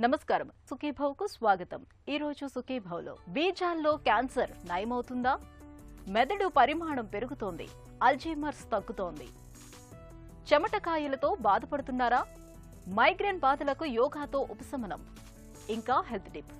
నమస్కారం, సుఖీభవ్కు స్వాగతం. ఈ రోజు సుఖీభవ్లో బీజాల్లో క్యాన్సర్ నయమవుతుందా? మెదడు పరిమాణం పెరుగుతోంది, అల్జీమర్స్ తగ్గుతోంది. చెమటకాయలతో బాధపడుతున్నారా? మైగ్రేన్ బాధలకు యోగాతో ఉపశమనం. ఇంకా హెల్త్ టిప్.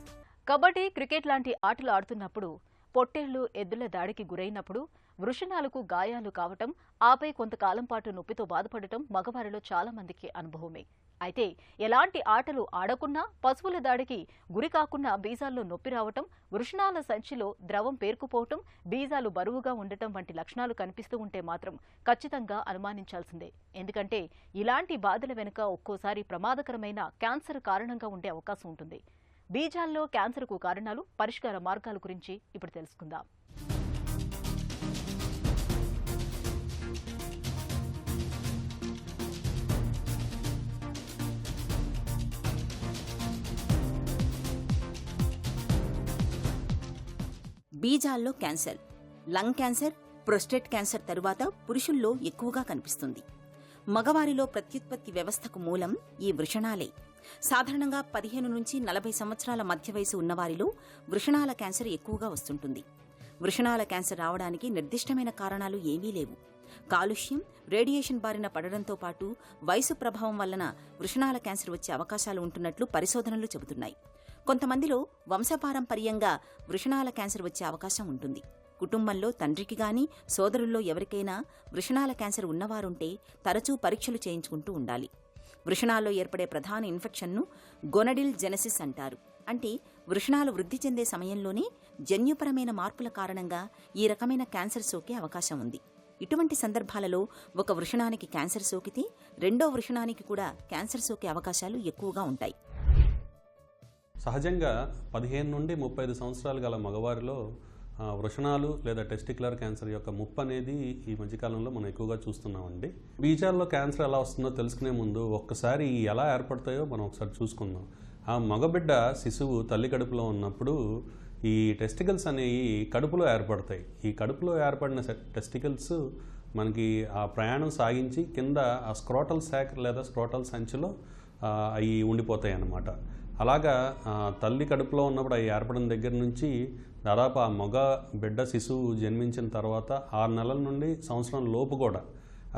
కబడ్డీ, క్రికెట్ లాంటి ఆటలు ఆడుతున్నప్పుడు పొట్టేళ్లు ఎద్దుల దాడికి గురైనప్పుడు వృషణాలకు గాయాలు కావటం, ఆపై కొంతకాలం పాటు నొప్పితో బాధపడటం మగవారిలో చాలా మందికి అనుభవమే. అయితే ఎలాంటి ఆటలు ఆడకున్నా, పశువుల దాడికి గురి కాకుండా బీజాల్లో నొప్పి రావటం, వృషణాల సంచిలో ద్రవం పేరుకుపోవటం, బీజాలు బరువుగా ఉండటం వంటి లక్షణాలు కనిపిస్తూ ఉంటే మాత్రం ఖచ్చితంగా అనుమానించాల్సిందే. ఎందుకంటే ఇలాంటి బాధల వెనుక ఒక్కోసారి ప్రమాదకరమైన క్యాన్సర్ కారణంగా ఉండే అవకాశం ఉంటుంది. బీజాల్లో క్యాన్సర్కు కారణాలు, పరిష్కార మార్గాల గురించి ఇప్పుడు తెలుసుకుందాం. బీజాల్లో cancer, lung cancer, prostate cancer తరువాత పురుషుల్లో ఎక్కువగా కనిపిస్తుంది. మగవారిలో ప్రత్యుత్పత్తి వ్యవస్థకు మూలం ఈ వృషణాలే. సాధారణంగా 15 నుంచి 40 సంవత్సరాల మధ్య వయసు ఉన్నవారిలో వృషణాల క్యాన్సర్ ఎక్కువగా వస్తుంటుంది. వృషణాల క్యాన్సర్ రావడానికి నిర్దిష్టమైన కారణాలు ఏమీ లేవు. కాలుష్యం, రేడియేషన్ బారిన పడడంతో పాటు వయసు ప్రభావం వలన వృషణాల క్యాన్సర్ వచ్చే అవకాశాలు ఉంటున్నట్లు పరిశోధనలు చెబుతున్నాయి. కొంతమందిలో వంశపారంపర్యంగా వృషణాల క్యాన్సర్ వచ్చే అవకాశం ఉంటుంది. కుటుంబంలో తండ్రికి గాని, సోదరుల్లో ఎవరికైనా వృషణాల క్యాన్సర్ ఉన్నవారుంటే తరచూ పరీక్షలు చేయించుకుంటూ ఉండాలి. వృషణాల్లో ఏర్పడే ప్రధాన ఇన్ఫెక్షన్ను గొనడిల్ జెనెసిస్ అంటారు. అంటే వృషణాలు వృద్ధి చెందే సమయంలోనే జన్యుపరమైన మార్పుల కారణంగా ఈ రకమైన క్యాన్సర్ సోకే అవకాశం ఉంది. ఇటువంటి సందర్భాలలో ఒక వృషణానికి క్యాన్సర్ సోకితే రెండో వృషణానికి కూడా క్యాన్సర్ సోకే అవకాశాలు ఎక్కువగా ఉంటాయి. సహజంగా 15 నుండి 35 సంవత్సరాలు గల మగవారిలో వృషణాలు లేదా టెస్టిక్యులర్ క్యాన్సర్ యొక్క ముప్పు అనేది ఈ మధ్యకాలంలో మనం ఎక్కువగా చూస్తున్నామండి. బీజాల్లో క్యాన్సర్ ఎలా వస్తుందో తెలుసుకునే ముందు ఒక్కసారి ఎలా ఏర్పడతాయో మనం ఒకసారి చూసుకుందాం. ఆ మగబిడ్డ శిశువు తల్లి కడుపులో ఉన్నప్పుడు ఈ టెస్టికల్స్ అనేవి కడుపులో ఏర్పడతాయి. ఈ కడుపులో ఏర్పడిన టెస్టికల్స్ మనకి ఆ ప్రయాణం సాగించి కింద ఆ స్క్రోటల్ శాక్ లేదా స్క్రోటల్ సంచిలో అవి ఉండిపోతాయి అన్నమాట. అలాగా తల్లి కడుపులో ఉన్నప్పుడు అవి ఏర్పడిన దగ్గర నుంచి దాదాపు ఆ మగ బిడ్డ శిశువు జన్మించిన తర్వాత 6 నెలల నుండి సంవత్సరం లోపు కూడా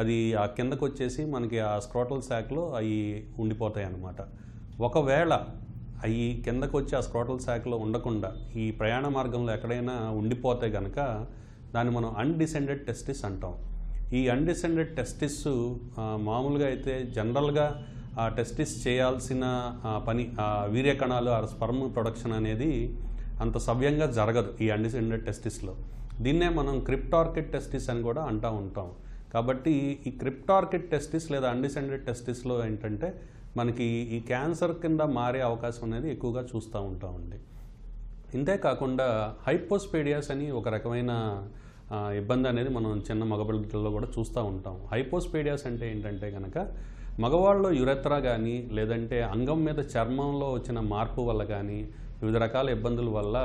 అది ఆ కిందకు వచ్చేసి మనకి ఆ స్క్రోటల్ శాక్లో అవి ఉండిపోతాయి అన్నమాట. ఒకవేళ అవి కిందకు వచ్చి ఆ స్క్రోటల్ శాక్లో ఉండకుండా ఈ ప్రయాణ మార్గంలో ఎక్కడైనా ఉండిపోతే కనుక దాన్ని మనం అన్డిసెండెడ్ టెస్టిస్ అంటాం. ఈ అన్డిసెండెడ్ టెస్టిస్ మామూలుగా అయితే జనరల్గా ఆ టెస్టిస్ చేయాల్సిన పని, ఆ వీర్య కణాలు, ఆ స్పర్మ్ ప్రొడక్షన్ అనేది అంత సవ్యంగా జరగదు ఈ అన్డిసెండెడ్ టెస్టిస్లో. దీన్నే మనం క్రిప్టార్కిడ్ టెస్టిస్ అని కూడా అంటూ ఉంటాం. కాబట్టి ఈ క్రిప్టార్కిడ్ టెస్టిస్ లేదా అన్డిసెండెడ్ టెస్టిస్లో ఏంటంటే మనకి ఈ క్యాన్సర్ కింద మారే అవకాశం అనేది ఎక్కువగా చూస్తూ ఉంటామండి. ఇంతేకాకుండా హైపోస్పేడియాస్ అని ఒక రకమైన ఇబ్బంది అనేది మనం చిన్న మగపిల్లల్లో కూడా చూస్తూ ఉంటాం. హైపోస్పేడియాస్ అంటే ఏంటంటే కనుక మగవాళ్ళలో యురెత్రా కానీ లేదంటే అంగం మీద చర్మంలో వచ్చిన మార్పు వల్ల కానీ వివిధ రకాల ఇబ్బందుల వల్ల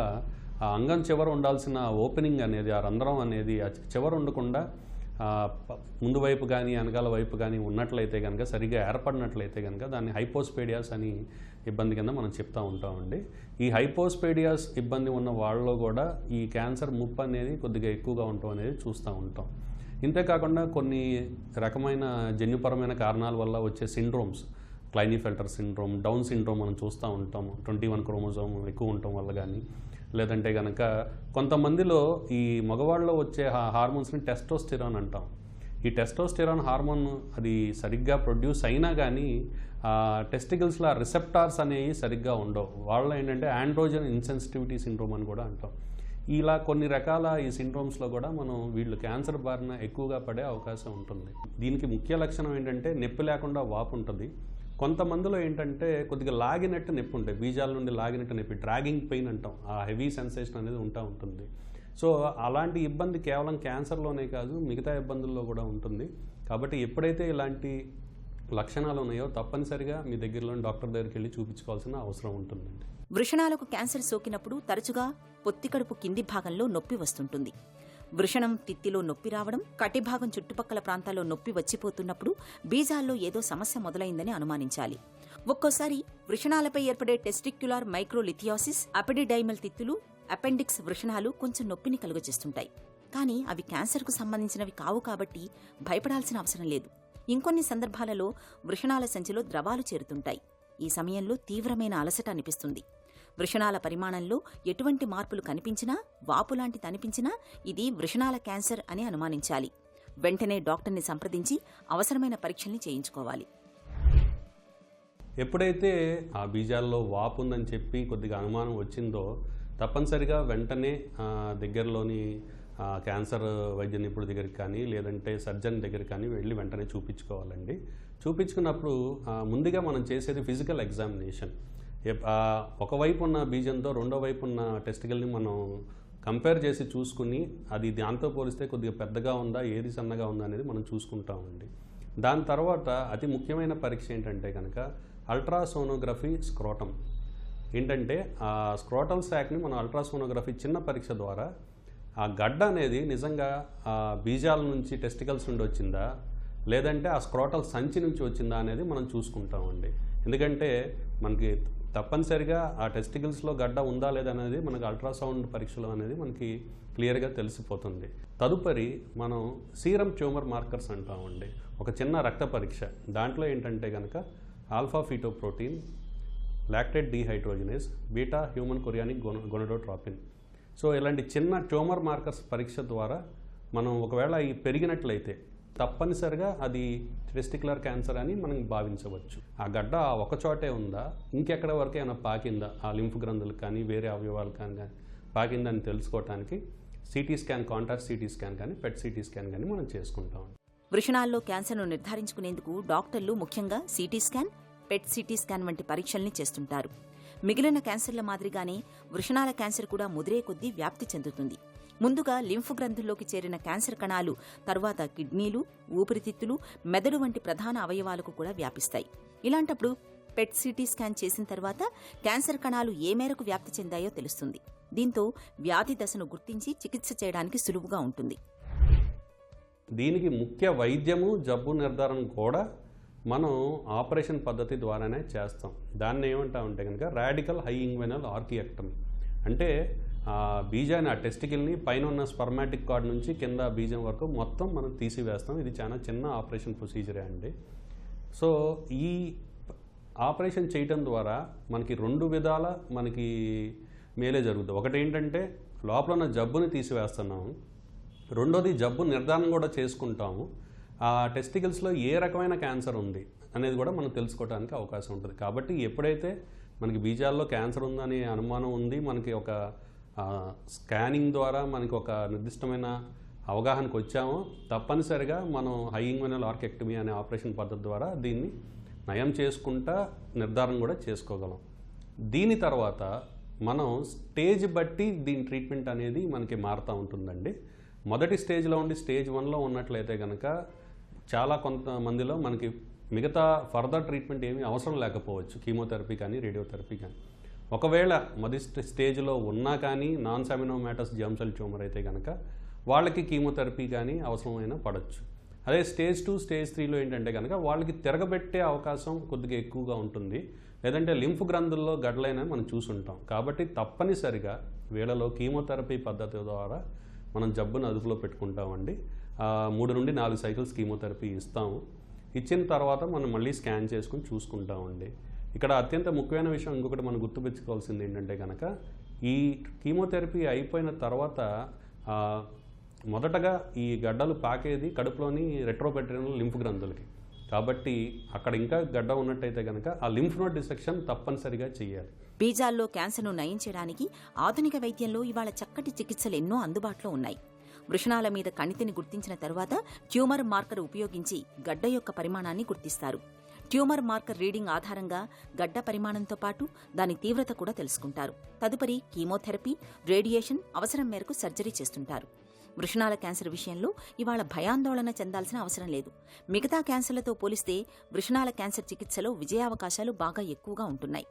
ఆ అంగం చివర ఉండాల్సిన ఓపెనింగ్ అనేది, ఆ రంధ్రం అనేది చివర ఉండకుండా ముందు వైపు కానీ వెనకాల వైపు కానీ ఉన్నట్లయితే కనుక, సరిగ్గా ఏర్పడినట్లయితే కనుక దాన్ని హైపోస్పేడియాస్ అని ఇబ్బంది కింద మనం చెప్తూ ఉంటామండి. ఈ హైపోస్పేడియాస్ ఇబ్బంది ఉన్న వాళ్ళలో కూడా ఈ క్యాన్సర్ ముప్పు అనేది కొద్దిగా ఎక్కువగా ఉండటం అనేది చూస్తూ ఉంటాం. ఇంతేకాకుండా కొన్ని రకమైన జన్యుపరమైన కారణాల వల్ల వచ్చే సిండ్రోమ్స్, క్లైనీఫెల్టర్ సిండ్రోమ్, డౌన్ సిండ్రోమ్ మనం చూస్తూ ఉంటాము. 21 క్రోమోజోమ్ ఎక్కువ ఉండటం వల్ల కానీ, లేదంటే కనుక కొంతమందిలో ఈ మగవాళ్ళలో వచ్చే హార్మోన్స్ని టెస్టోస్టెరాన్ అంటాం. ఈ టెస్టోస్టెరాన్ హార్మోన్ అది సరిగ్గా ప్రొడ్యూస్ అయినా కానీ టెస్టికల్స్లో రిసెప్టార్స్ అనేవి సరిగ్గా ఉండవు. వాళ్ళలో ఏంటంటే ఆండ్రోజన్ ఇన్సెన్సిటివిటీ సిండ్రోమ్ అని కూడా అంటాం. ఇలా కొన్ని రకాల ఈ సిండ్రోమ్స్లో కూడా మనం వీళ్ళు క్యాన్సర్ బారిన ఎక్కువగా పడే అవకాశం ఉంటుంది. దీనికి ముఖ్య లక్షణం ఏంటంటే నొప్పి లేకుండా వాపు ఉంటుంది. కొంతమందిలో ఏంటంటే కొద్దిగా లాగినట్టు నొప్పి ఉంటాయి, బీజాల నుండి లాగినట్టు నొప్పి, డ్రాగింగ్ పెయిన్ అంటాం. ఆ హెవీ సెన్సేషన్ అనేది ఉంటుంది. సో అలాంటి ఇబ్బంది కేవలం క్యాన్సర్లోనే కాదు, మిగతా ఇబ్బందుల్లో కూడా ఉంటుంది. కాబట్టి ఎప్పుడైతే ఇలాంటి లక్షణాలు ఉన్నాయో తప్పనిసరిగా మీ దగ్గరలోని డాక్టర్ దగ్గరికి వెళ్ళి చూపించుకోవాల్సిన అవసరం ఉంటుందండి. వృషణాలకు క్యాన్సర్ సోకినప్పుడు తరచుగా పొత్తికడుపు కింది భాగంలో నొప్పి వస్తుంటుంది. వృషణం తిత్తిలో నొప్పి రావడం, కటిభాగం చుట్టుపక్కల ప్రాంతాల్లో నొప్పి వచ్చిపోతున్నప్పుడు బీజాల్లో ఏదో సమస్య మొదలైందని అనుమానించాలి. ఒక్కోసారి వృషణాలపై ఏర్పడే టెస్టిక్యులార్ మైక్రోలిథియాసిస్, అపెడిడైమల్ తిత్తులు, అపెండిక్స్ వృషణాలు కొంచెం నొప్పిని కలుగజేస్తుంటాయి. కానీ అవి క్యాన్సర్కు సంబంధించినవి కావు కాబట్టి భయపడాల్సిన అవసరం లేదు. ఇంకొన్ని సందర్భాలలో వృషణాల సంచిలో ద్రవాలు చేరుతుంటాయి. ఈ సమయంలో తీవ్రమైన అలసట అనిపిస్తుంది. వృషణాల పరిమాణంలో ఎటువంటి మార్పులు కనిపించినా, వాపులాంటిది అనిపించినా ఇది వృషణాల క్యాన్సర్ అని అనుమానించాలి. వెంటనే డాక్టర్ని సంప్రదించి అవసరమైన పరీక్షల్ని చేయించుకోవాలి. ఎప్పుడైతే ఆ బీజాల్లో వాపు ఉందని చెప్పి కొద్దిగా అనుమానం వచ్చిందో తప్పనిసరిగా వెంటనే దగ్గరలోని క్యాన్సర్ వైద్య నిపుణుడి దగ్గరికి కానీ లేదంటే సర్జన్ దగ్గరికి కానీ వెళ్ళి వెంటనే చూపించుకోవాలండి. చూపించుకున్నప్పుడు ముందుగా మనం చేసేది ఫిజికల్ ఎగ్జామినేషన్. ఒకవైపు ఉన్న బీజంతో రెండో వైపు ఉన్న టెస్టికల్ని మనం కంపేర్ చేసి చూసుకుని అది దాంతో పోలిస్తే కొద్దిగా పెద్దగా ఉందా, ఏది సన్నగా ఉందా అనేది మనం చూసుకుంటామండి. దాని తర్వాత అతి ముఖ్యమైన పరీక్ష ఏంటంటే కనుక అల్ట్రాసోనోగ్రఫీ స్క్రోటం. ఏంటంటే ఆ స్క్రోటల్ శాక్ని మనం అల్ట్రాసోనోగ్రఫీ చిన్న పరీక్ష ద్వారా ఆ గడ్డ అనేది నిజంగా ఆ బీజాల నుంచి టెస్టికల్స్ నుండి వచ్చిందా లేదంటే ఆ స్క్రోటల్ సంచి నుంచి వచ్చిందా అనేది మనం చూసుకుంటామండి. ఎందుకంటే మనకి తప్పనిసరిగా ఆ టెస్టికల్స్లో గడ్డ ఉందా లేదా అనేది మనకు అల్ట్రాసౌండ్ పరీక్షలో అనేది మనకి క్లియర్గా తెలిసిపోతుంది. తదుపరి మనం సీరం ట్యూమర్ మార్కర్స్ అంటామండి. ఒక చిన్న రక్త పరీక్ష. దాంట్లో ఏంటంటే కనుక alpha fetoprotein, lactate dehydrogenase, beta human chorionic gonadotropin. So ఇలాంటి చిన్న ట్యూమర్ మార్కర్స్ పరీక్ష ద్వారా మనం ఒకవేళ ఈ పెరిగినట్లయితే తప్పనిసరిగా అది టెస్టిక్యులర్ క్యాన్సర్ అని మనం భావించవచ్చు. ఆ గడ్డ ఒక చోటే ఉందా, ఇంకెక్కడ వరకు ఏమైనా పాకిందా, ఆ లింఫ్ గ్రంథులకు కానీ వేరే అవయవాలు కానీ పాకిందా అని తెలుసుకోవడానికి CT scan, contrast CT scan కానీ పెట్ సిటీ స్కాన్ కానీ మనం చేసుకుంటాం. వృషణాల్లో క్యాన్సర్ను నిర్ధారించుకునేందుకు డాక్టర్లు ముఖ్యంగా CT scan, PET CT scan వంటి పరీక్షల్ని చేస్తుంటారు. మిగిలిన క్యాన్సర్ల మాదిరిగానే వృషణాల క్యాన్సర్ కూడా ముదిరే కొద్దీ వ్యాప్తి చెందుతుంది. ముందుగా లింఫ్ గ్రంథుల్లోకి చేరిన క్యాన్సర్ కణాలు తర్వాత కిడ్నీలు, ఊపిరితిత్తులు, మెదడు వంటి ప్రధాన అవయవాలకు కూడా వ్యాపిస్తాయి. ఇలాంటప్పుడు పెట్ సిటీ స్కాన్ చేసిన తర్వాత క్యాన్సర్ కణాలు ఏ మేరకు వ్యాప్తి చెందాయో తెలుస్తుంది. దీంతో వ్యాధి దశను గుర్తించి చికిత్స చేయడానికి సులువుగా ఉంటుంది. దీనికి ముఖ్య వైద్యము, జబ్బు నిర్ధారణ కూడా మనం ఆపరేషన్ పద్ధతి ద్వారానే చేస్తాం. దాన్ని ఏమంటామంటే కనుక రాడికల్ హై ఇంగ్వెనల్ ఆర్కియెక్టమీ. అంటే ఆ బీజాన్ని, ఆ టెస్టికల్ని పైన ఉన్న స్పర్మాటిక్ కార్డ్ నుంచి కింద బీజం వరకు మొత్తం మనం తీసివేస్తాం. ఇది చాలా చిన్న ఆపరేషన్ ప్రొసీజరే అండి. సో ఈ ఆపరేషన్ చేయటం ద్వారా మనకి రెండు విధాల మనకి మేలే జరుగుతుంది. ఒకటి ఏంటంటే లోపల ఉన్న జబ్బుని తీసివేస్తున్నాము, రెండోది జబ్బు నిర్ధారణ కూడా చేసుకుంటాము. ఆ టెస్టికల్స్లో ఏ రకమైన క్యాన్సర్ ఉంది అనేది కూడా మనం తెలుసుకోవడానికి అవకాశం ఉంటుంది. కాబట్టి ఎప్పుడైతే మనకి బీజాల్లో క్యాన్సర్ ఉందని అనుమానం ఉంది, మనకి ఒక స్కానింగ్ ద్వారా మనకి ఒక నిర్దిష్టమైన అవగాహనకు వచ్చామో తప్పనిసరిగా మనం హై ఇంగ్వెనల్ ఆర్కియెక్టమీ అనే ఆపరేషన్ పద్ధతి ద్వారా దీన్ని నయం చేసుకుంటా నిర్ధారణ కూడా చేసుకోగలం. దీని తర్వాత మనం స్టేజ్ బట్టి దీని ట్రీట్మెంట్ అనేది మనకి మారుతూ ఉంటుందండి. మొదటి స్టేజ్లో ఉండి స్టేజ్ 1లో ఉన్నట్లయితే కనుక చాలా కొంతమందిలో మనకి మిగతా ఫర్దర్ ట్రీట్మెంట్ ఏమీ అవసరం లేకపోవచ్చు, కీమోథెరపీ కానీ రేడియోథెరపీ కానీ. ఒకవేళ మొదటి స్టేజ్లో ఉన్నా కానీ నాన్ సెమినోమాటస్ జర్మ్ సెల్ ట్యూమర్ అయితే కనుక వాళ్ళకి కీమోథెరపీ కానీ అవసరమైన పడవచ్చు. అదే స్టేజ్ 2, స్టేజ్ 3లో ఏంటంటే కనుక వాళ్ళకి తిరగబెట్టే అవకాశం కొద్దిగా ఎక్కువగా ఉంటుంది, లేదంటే లింఫ్ గ్రంథుల్లో గడ్డలైన మనం చూసుంటాం. కాబట్టి తప్పనిసరిగా వీళ్ళలో కీమోథెరపీ పద్ధతి ద్వారా మనం జబ్బును అదుపులో పెట్టుకుంటామండి. 3 నుండి 4 సైకిల్స్ కీమోథెరపీ ఇస్తాము. ఇచ్చిన తర్వాత మనం మళ్ళీ స్కాన్ చేసుకుని చూసుకుంటామండి. ఇక్కడ అత్యంత ముఖ్యమైన విషయం ఇంకొకటి మనం గుర్తుపెట్టుకోవాల్సింది ఏంటంటే కనుక ఈ కీమోథెరపీ అయిపోయిన తర్వాత మొదటగా ఈ గడ్డలు పాకేది కడుపులోని రెట్రోపెట్రినల్ లింఫ్ గ్రంథులకి. కాబట్టి అక్కడ ఇంకా గడ్డ ఉన్నట్టయితే కనుక ఆ లింఫ్ నోడ్ డిసెక్షన్ తప్పనిసరిగా చేయాలి. బీజాల్లో క్యాన్సర్ను నయం చేయడానికి ఆధునిక వైద్యంలో ఇవాళ చక్కటి చికిత్సలు ఎన్నో అందుబాటులో ఉన్నాయి. వృషణాల మీద కణితిని గుర్తించిన తరువాత ట్యూమర్ మార్కర్ ఉపయోగించి గడ్డ యొక్క పరిమాణాన్ని గుర్తిస్తారు. ట్యూమర్ మార్కర్ రీడింగ్ ఆధారంగా గడ్డ పరిమాణంతో పాటు దాని తీవ్రత కూడా తెలుసుకుంటారు. తదుపరి కీమోథెరపీ, రేడియేషన్, అవసరం మేరకు సర్జరీ చేస్తుంటారు. వృషణాల క్యాన్సర్ విషయంలో ఇవాళ భయాందోళన చెందాల్సిన అవసరం లేదు. మిగతా క్యాన్సర్లతో పోలిస్తే వృషణాల క్యాన్సర్ చికిత్సలో విజయావకాశాలు బాగా ఎక్కువగా ఉంటున్నాయి.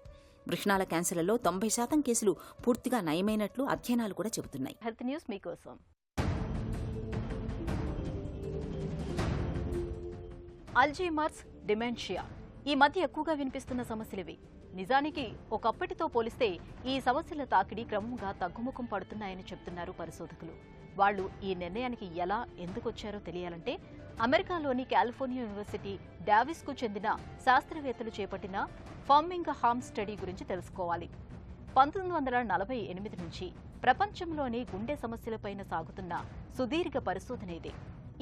వృషణాల క్యాన్సర్లలో 90% కేసులు పూర్తిగా నయమైనట్లు అధ్యయనాలు కూడా చెబుతున్నాయి. హెల్త్ న్యూస్ మీకోసం. అల్జీమర్స్, డిమెన్షియా ఈ మధ్య ఎక్కువగా వినిపిస్తున్న సమస్యలివి. నిజానికి ఒకప్పటితో పోలిస్తే ఈ సమస్యల తాకిడి క్రమంగా తగ్గుముఖం పడుతున్నాయని చెప్తున్నారు పరిశోధకులు. వాళ్లు ఈ నిర్ణయానికి ఎలా ఎందుకొచ్చారో తెలియాలంటే అమెరికాలోని కాలిఫోర్నియా యూనివర్సిటీ డావిస్కు చెందిన శాస్త్రవేత్తలు చేపట్టిన ఫార్మింగ్ హార్మ్ స్టడీ గురించి తెలుసుకోవాలి. 1948 నుంచి ప్రపంచంలోని గుండె సమస్యలపైన సాగుతున్న సుదీర్ఘ పరిశోధన ఇది.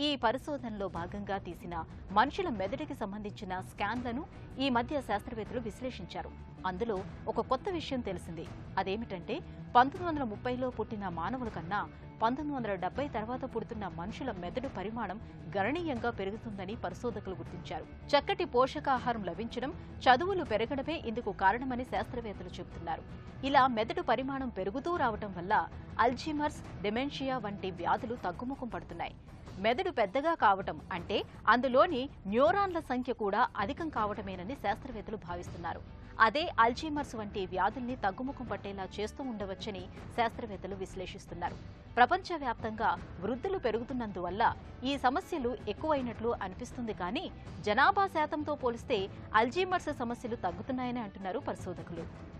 ఈ పరిశోధనలో భాగంగా తీసిన మనుషుల మెదడుకి సంబంధించిన స్కాన్లను ఈ మధ్య శాస్త్రవేత్తలు విశ్లేషించారు. అందులో ఒక కొత్త విషయం తెలిసింది. అదేమిటంటే 1930లో పుట్టిన మానవుల కన్నా 1970 తర్వాత పుడుతున్న మనుషుల మెదడు పరిమాణం గణనీయంగా పెరుగుతుందని పరిశోధకులు గుర్తించారు. చక్కటి పోషకాహారం లభించడం, చదువులు పెరగడమే ఇందుకు కారణమని శాస్త్రవేత్తలు చెబుతున్నారు. ఇలా మెదడు పరిమాణం పెరుగుతూ రావడం వల్ల అల్జీమర్స్, డెమెన్షియా వంటి వ్యాధులు తగ్గుముఖం పడుతున్నాయి. మెదడు పెద్దగా కావటం అంటే అందులోని న్యూరాన్ల సంఖ్య కూడా అధికం కావటమేనని శాస్త్రవేత్తలు భావిస్తున్నారు. అదే అల్జీమర్స్ వంటి వ్యాధుల్ని తగ్గుముఖం పట్టేలా చేస్తూ ఉండవచ్చని శాస్త్రవేత్తలు విశ్లేషిస్తున్నారు. ప్రపంచవ్యాప్తంగా వృద్ధులు పెరుగుతున్నందువల్ల ఈ సమస్యలు ఎక్కువైనట్లు అనిపిస్తుంది. కానీ జనాభా శాతంతో పోలిస్తే అల్జీమర్స్ సమస్యలు తగ్గుతున్నాయని అంటున్నారు పరిశోధకులు.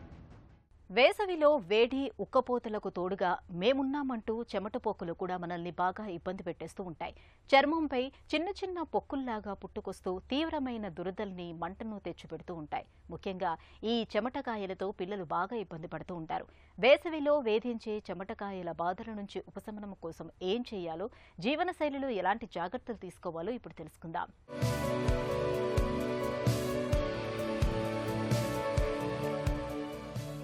వేసవిలో వేడి, ఉక్కపోతలకు తోడుగా మేమున్నామంటూ చెమటపోకులు కూడా మనల్ని బాగా ఇబ్బంది పెట్టేస్తూ ఉంటాయి. చర్మంపై చిన్న చిన్న పొక్కుల్లాగా పుట్టుకొస్తూ తీవ్రమైన దురదల్ని, మంటను తెచ్చిపెడుతూ ఉంటాయి. ముఖ్యంగా ఈ చెమటకాయలతో పిల్లలు బాగా ఇబ్బంది పడుతూ ఉంటారు. వేసవిలో వేధించే చెమటకాయల బాధల నుంచి ఉపశమనం కోసం ఏం చేయాలో, జీవనశైలిలో ఎలాంటి జాగ్రత్తలు తీసుకోవాలో ఇప్పుడు తెలుసుకుందాం.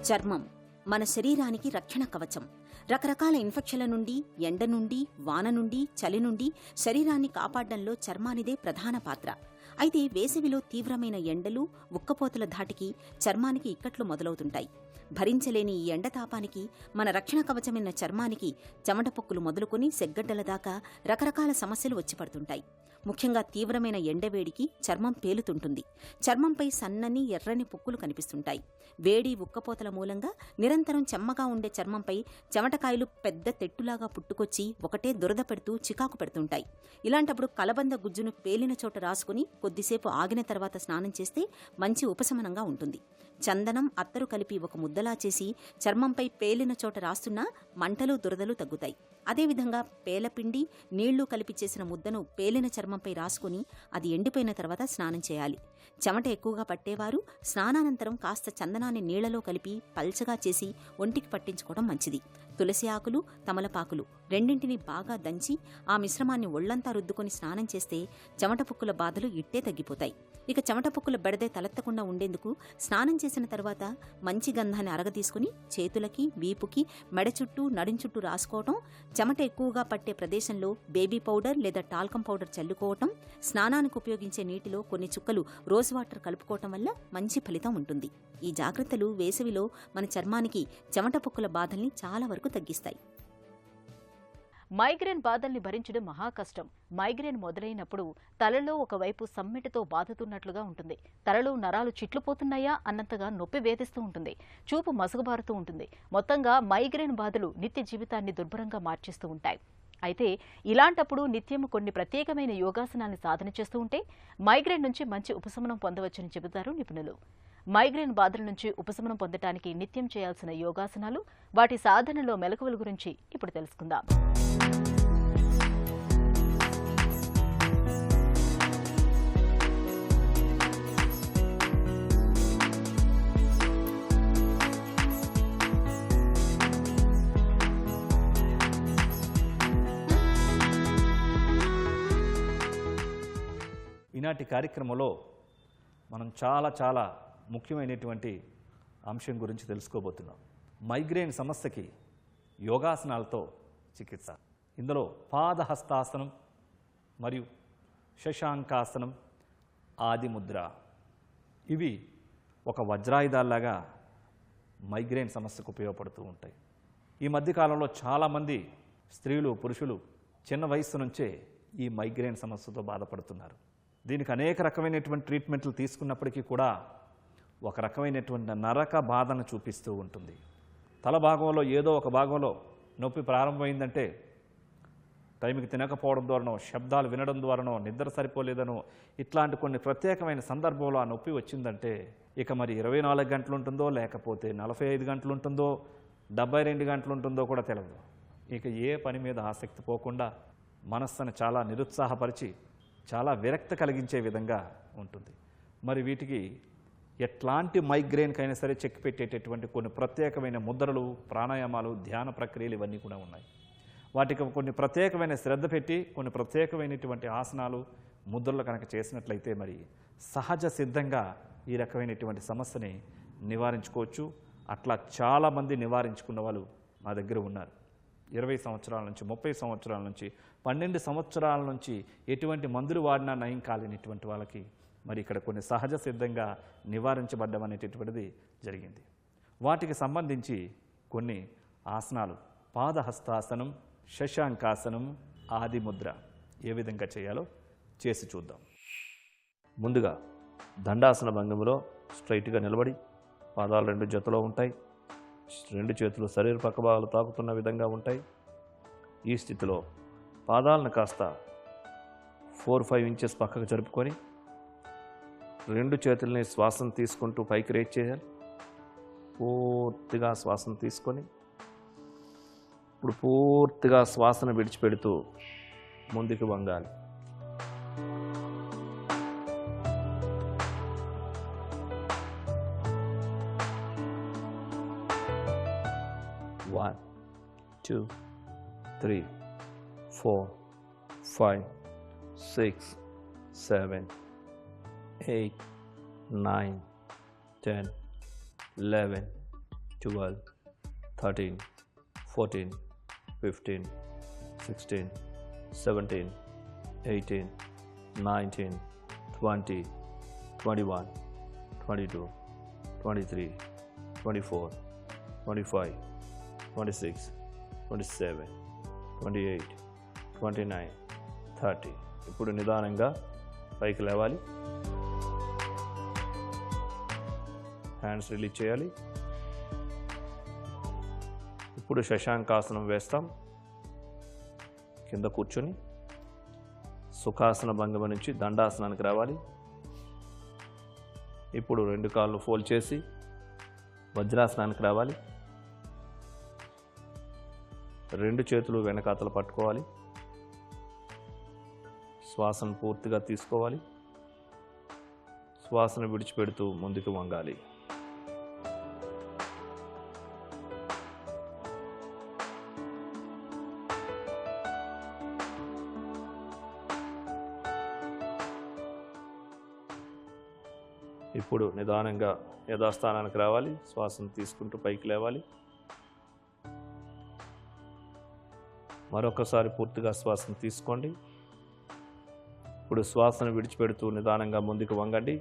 చర్మం మన శరీరానికి రక్షణ కవచం. రకరకాల ఇన్ఫెక్షన్ల నుండి, ఎండ నుండి, వాన నుండి, చలి నుండి శరీరాన్ని కాపాడడంలో చర్మానిదే ప్రధాన పాత్ర. అయితే వేసవిలో తీవ్రమైన ఎండలు, ఉక్కపోతల ధాటికి చర్మానికి ఇక్కట్లు మొదలవుతుంటాయి. భరించలేని ఈ ఎండతాపానికి మన రక్షణ కవచమైన చర్మానికి చెమటపొక్కులు మొదలుకొని సెగ్గడ్డల దాకా రకరకాల సమస్యలు వచ్చి పడుతుంటాయి. ముఖ్యంగా తీవ్రమైన ఎండవేడికి చర్మం పేలుతుంటుంది. చర్మంపై సన్నని, ఎర్రని పొక్కులు కనిపిస్తుంటాయి. వేడి, ఉక్కపోతల మూలంగా నిరంతరం చెమ్మగా ఉండే చర్మంపై చెమటకాయలు పెద్ద తెట్టులాగా పుట్టుకొచ్చి ఒకటే దురద పెడుతూ చికాకు పెడుతుంటాయి. ఇలాంటప్పుడు కలబంద గుజ్జును పేలిన చోట రాసుకుని కొద్దిసేపు ఆగిన తర్వాత స్నానం చేస్తే మంచి ఉపశమనంగా ఉంటుంది. చందనం, అత్తరు కలిపి ఒక ముద్దలా చేసి చర్మంపై పేలిన చోట రాస్తున్నా మంటలు, దురదలు తగ్గుతాయి. అదేవిధంగా పేలపిండి, నీళ్లు కలిపి చేసిన ముద్దను పేలిన చర్మంపై రాసుకుని అది ఎండిపోయిన తర్వాత స్నానం చేయాలి. చెమట ఎక్కువగా పట్టేవారు స్నానానంతరం కాస్త చందనాన్ని నీళ్లలో కలిపి పల్చగా చేసి ఒంటికి పట్టించుకోవడం మంచిది. తులసి ఆకులు, తమలపాకులు రెండింటినీ బాగా దంచి ఆ మిశ్రమాన్ని ఒళ్లంతా రుద్దుకొని స్నానం చేస్తే చెమటపొక్కుల బాధలు ఇట్టే తగ్గిపోతాయి. ఇక చెమటపొక్కుల బెడదే తలెత్తకుండా ఉండేందుకు స్నానం చేసిన తర్వాత మంచి గంధాన్ని అరగదీసుకుని చేతులకి, వీపుకి, మెడ చుట్టూ, నడుం చుట్టూ రాసుకోవటం, చెమట ఎక్కువగా పట్టే ప్రదేశంలో బేబీ పౌడర్ లేదా టాల్కం పౌడర్ చల్లుకోవటం, స్నానానికి ఉపయోగించే నీటిలో కొన్ని చుక్కలు రోజ్ వాటర్ కలుపుకోవటం వల్ల మంచి ఫలితం ఉంటుంది. ఈ జాగ్రత్తలు వేసవిలో మన చర్మానికి చెమటపొక్కుల బాధల్ని చాలా వరకు తగ్గిస్తాయి. మైగ్రేన్ బాధల్ని భరించడం మహా కష్టం. మైగ్రేన్ మొదలైనప్పుడు తలలో ఒకవైపు సమ్మెటతో బాదుతున్నట్లుగా ఉంటుంది. తలలో నరాలు చిట్లుపోతున్నాయా అన్నంతగా నొప్పి వేధిస్తూ ఉంటుంది. చూపు మసకబారుతూ ఉంటుంది. మొత్తంగా మైగ్రేన్ బాధలు నిత్య జీవితాన్ని దుర్భరంగా మార్చేస్తూ ఉంటాయి. అయితే ఇలాంటప్పుడు నిత్యం కొన్ని ప్రత్యేకమైన యోగాసనాన్ని సాధన చేస్తూ ఉంటే మైగ్రేన్ నుంచి మంచి ఉపశమనం పొందవచ్చని చెబుతారు నిపుణులు. మైగ్రేన్ బాధల నుంచి ఉపశమనం పొందటానికి నిత్యం చేయాల్సిన యోగాసనాలు, వాటి సాధనలో మెలకువల గురించి ఇప్పుడు తెలుసుకుందాం. ఈనాటి కార్యక్రమంలో మనం చాలా ముఖ్యమైనటువంటి అంశం గురించి తెలుసుకోబోతున్నాం. మైగ్రేన్ సమస్యకి యోగాసనాలతో చికిత్స. ఇందులో పాదహస్తాసనం మరియు శశాంకాసనం, ఆదిముద్ర ఇవి ఒక వజ్రాయుధాల్లాగా మైగ్రేన్ సమస్యకు ఉపయోగపడుతూ ఉంటాయి. ఈ మధ్యకాలంలో చాలామంది స్త్రీలు, పురుషులు చిన్న వయస్సు నుంచే ఈ మైగ్రేన్ సమస్యతో బాధపడుతున్నారు. దీనికి అనేక రకమైనటువంటి ట్రీట్మెంట్లు తీసుకున్నప్పటికీ కూడా ఒక రకమైనటువంటి నరక బాధను చూపిస్తూ ఉంటుంది. తల భాగంలో ఏదో ఒక భాగంలో నొప్పి ప్రారంభమైందంటే టైంకి తినకపోవడం ద్వారానో, శబ్దాలు వినడం ద్వారానో, నిద్ర సరిపోలేదనో, ఇట్లాంటి కొన్ని ప్రత్యేకమైన సందర్భంలో ఆ నొప్పి వచ్చిందంటే ఇక మరి 24 గంటలు ఉంటుందో, లేకపోతే 45 గంటలు ఉంటుందో, 72 గంటలు ఉంటుందో కూడా తెలియదు. ఇక ఏ పని మీద ఆసక్తి పోకుండా మనస్సును చాలా నిరుత్సాహపరిచి చాలా విరక్తి కలిగించే విధంగా ఉంటుంది. మరి వీటికి ఎట్లాంటి మైగ్రేన్కైనా సరే చెక్ పెట్టేటటువంటి కొన్ని ప్రత్యేకమైన ముద్రలు, ప్రాణాయామాలు, ధ్యాన ప్రక్రియలు ఇవన్నీ కూడా ఉన్నాయి. వాటికి కొన్ని ప్రత్యేకమైన శ్రద్ధ పెట్టి కొన్ని ప్రత్యేకమైనటువంటి ఆసనాలు, ముద్రలు కనుక చేసినట్లయితే మరి సహజ సిద్ధంగా ఈ రకమైనటువంటి సమస్యని నివారించుకోవచ్చు. అట్లా చాలామంది నివారించుకున్న వాళ్ళు మా దగ్గర ఉన్నారు. 20 సంవత్సరాల నుంచి, 30 సంవత్సరాల నుంచి, 12 సంవత్సరాల నుంచి ఎటువంటి మందులు వాడినా నయం కాలేనటువంటి వాళ్ళకి మరి ఇక్కడ కొన్ని సహజ సిద్ధంగా నివారించబడ్డం అనేటటువంటిది జరిగింది. వాటికి సంబంధించి కొన్ని ఆసనాలు, పాదహస్తాసనం, శశాంకాసనం, ఆది ముద్ర ఏ విధంగా చేయాలో చేసి చూద్దాం. ముందుగా దండాసన భంగిమలో స్ట్రైట్గా నిలబడి పాదాలు 2 జతలో ఉంటాయి. 2 చేతులు శరీర పక్క భాగాలు తాకుతున్న విధంగా ఉంటాయి. ఈ స్థితిలో పాదాలను కాస్త 4-5 ఇంచెస్ పక్కకు జరుపుకొని 2 చేతుల్ని శ్వాసను తీసుకుంటూ పైకి రేట్ చేయాలి. పూర్తిగా శ్వాసను తీసుకొని ఇప్పుడు పూర్తిగా శ్వాసను విడిచిపెడుతూ ముందుకు వంగాలి. One, 2, 3, 4, 5, 6, 7, 8, 9, 10, 11, 12, 13, 14, 15, 16, 17, 18, 19, 20, 21, 22, 23, 24, 25, 26, 27, 28, 29, 30. ఇప్పుడు నిదానంగా పైకి లేవాలి. హ్యాండ్స్ రిలీజ్ చేయాలి. ఇప్పుడు శశాంకాసనం వేస్తాం. కింద కూర్చొని సుఖాసన భంగిమ నుంచి దండాసనానికి రావాలి. ఇప్పుడు 2 కాళ్ళు ఫోల్డ్ చేసి వజ్రాసనానికి రావాలి. 2 చేతులు వెనకాతలు పట్టుకోవాలి. శ్వాసను పూర్తిగా తీసుకోవాలి. శ్వాసను విడిచిపెడుతూ ముందుకు వంగాలి. ఇప్పుడు నిదానంగా యథాస్థానానికి రావాలి. శ్వాసను తీసుకుంటూ పైకి లేవాలి. మరొకసారి పూర్తిగా శ్వాసను తీసుకోండి. ఇప్పుడు శ్వాసను విడిచిపెడుతూ నిదానంగా ముందుకు వంగండి.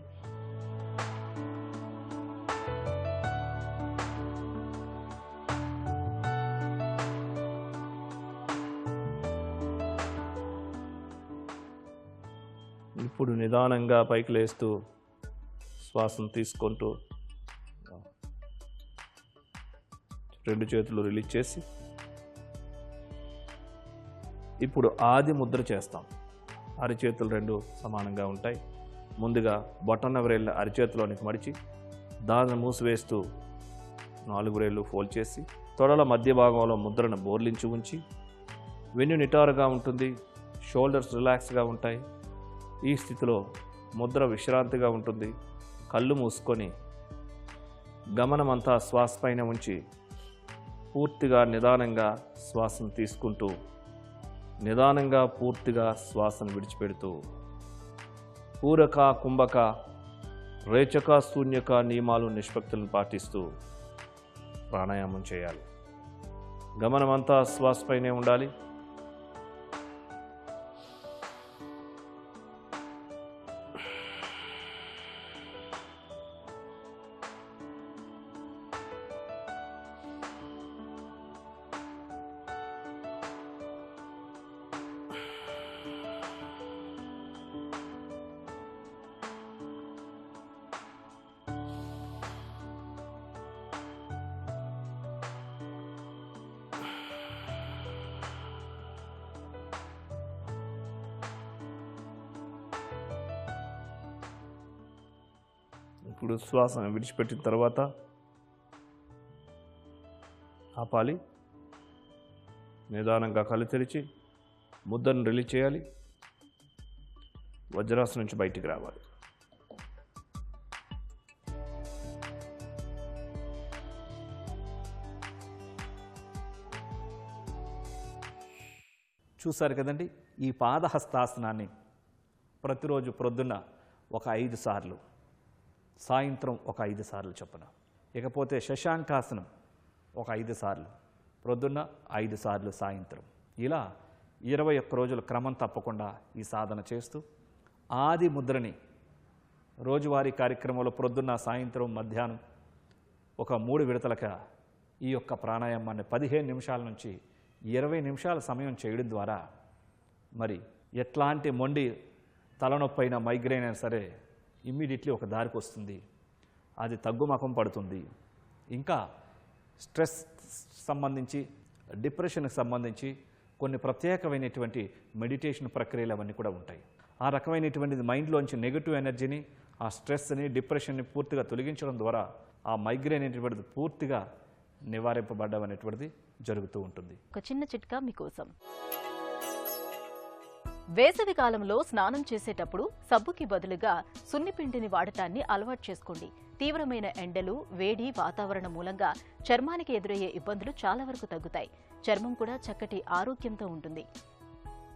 ఇప్పుడు నిదానంగా పైకి లేస్తూ శ్వాసను తీసుకుంటూ 2 చేతులు రిలీజ్ చేసి ఇప్పుడు ఆది ముద్ర చేస్తాం. అరిచేతులు 2 సమానంగా ఉంటాయి. ముందుగా బొటన వ్రేళ్ళ అరిచేతిలోనికి మడిచి దాన్ని మూసివేస్తూ 4 వ్రేళ్ళు ఫోల్డ్ చేసి తొడల మధ్య భాగంలో ముద్రను బోర్లించి ఉంచి వెన్ను నిటారుగా ఉంటుంది. షోల్డర్స్ రిలాక్స్గా ఉంటాయి. ఈ స్థితిలో ముద్ర విశ్రాంతిగా ఉంటుంది. కళ్ళు మూసుకొని గమనమంతా శ్వాస పైన ఉంచి పూర్తిగా నిదానంగా శ్వాసను తీసుకుంటూ నిదానంగా పూర్తిగా శ్వాసను విడిచిపెడుతూ పూరక, కుంభక, రేచక, శూన్యక నియమాలు, నిష్పత్తులను పాటిస్తూ ప్రాణాయామం చేయాలి. గమనమంతా శ్వాస పైనే ఉండాలి. ఇప్పుడు శ్వాసను విడిచిపెట్టిన తర్వాత ఆపాలి. నిదానంగా కళ్ళు తెరిచి ముద్దను రిలీజ్ చేయాలి. వజ్రాసనం నుంచి బయటికి రావాలి. చూశారు కదండి, ఈ పాదహస్తాసనాన్ని ప్రతిరోజు ప్రొద్దున్న ఒక 5 సార్లు, సాయంత్రం ఒక 5 సార్లు చొప్పున. ఇకపోతే శశాంకాసనం ఒక 5 సార్లు ప్రొద్దున్న, 5 సార్లు సాయంత్రం. ఇలా 21 రోజులు క్రమం తప్పకుండా ఈ సాధన చేస్తూ ఆది ముద్రని రోజువారీ కార్యక్రమంలో ప్రొద్దున్న, సాయంత్రం, మధ్యాహ్నం ఒక 3 విడతలుగా ఈ యొక్క ప్రాణాయామాన్ని 15 నిమిషాల నుంచి 20 నిమిషాల సమయం చేయడం ద్వారా మరి ఎట్లాంటి మొండి తలనొప్పి అయినా, మైగ్రేన్ అయినా సరే ఇమ్మీడియట్లీ ఒక దారికి వస్తుంది. అది తగ్గుముఖం పడుతుంది. ఇంకా స్ట్రెస్ సంబంధించి, డిప్రెషన్కి సంబంధించి కొన్ని ప్రత్యేకమైనటువంటి మెడిటేషన్ ప్రక్రియలు అవన్నీ కూడా ఉంటాయి. ఆ రకమైనటువంటి మైండ్లోంచి నెగిటివ్ ఎనర్జీని, ఆ స్ట్రెస్ని, డిప్రెషన్ని పూర్తిగా తొలగించడం ద్వారా ఆ మైగ్రేన్ అనేటువంటిది పూర్తిగా నివారింపబడడం అనేటువంటిది జరుగుతూ ఉంటుంది. ఒక చిన్న చిట్కా మీకోసం. వేసవి కాలంలో స్నానం చేసేటప్పుడు సబ్బుకి బదులుగా సున్నిపిండిని వాడటాన్ని అలవాటు చేసుకోండి. తీవ్రమైన ఎండలు, వేడి వాతావరణం మూలంగా చర్మానికి ఎదురయ్యే ఇబ్బందులు చాలా వరకు తగ్గుతాయి. చర్మం కూడా చక్కటి ఆరోగ్యంతో ఉంటుంది.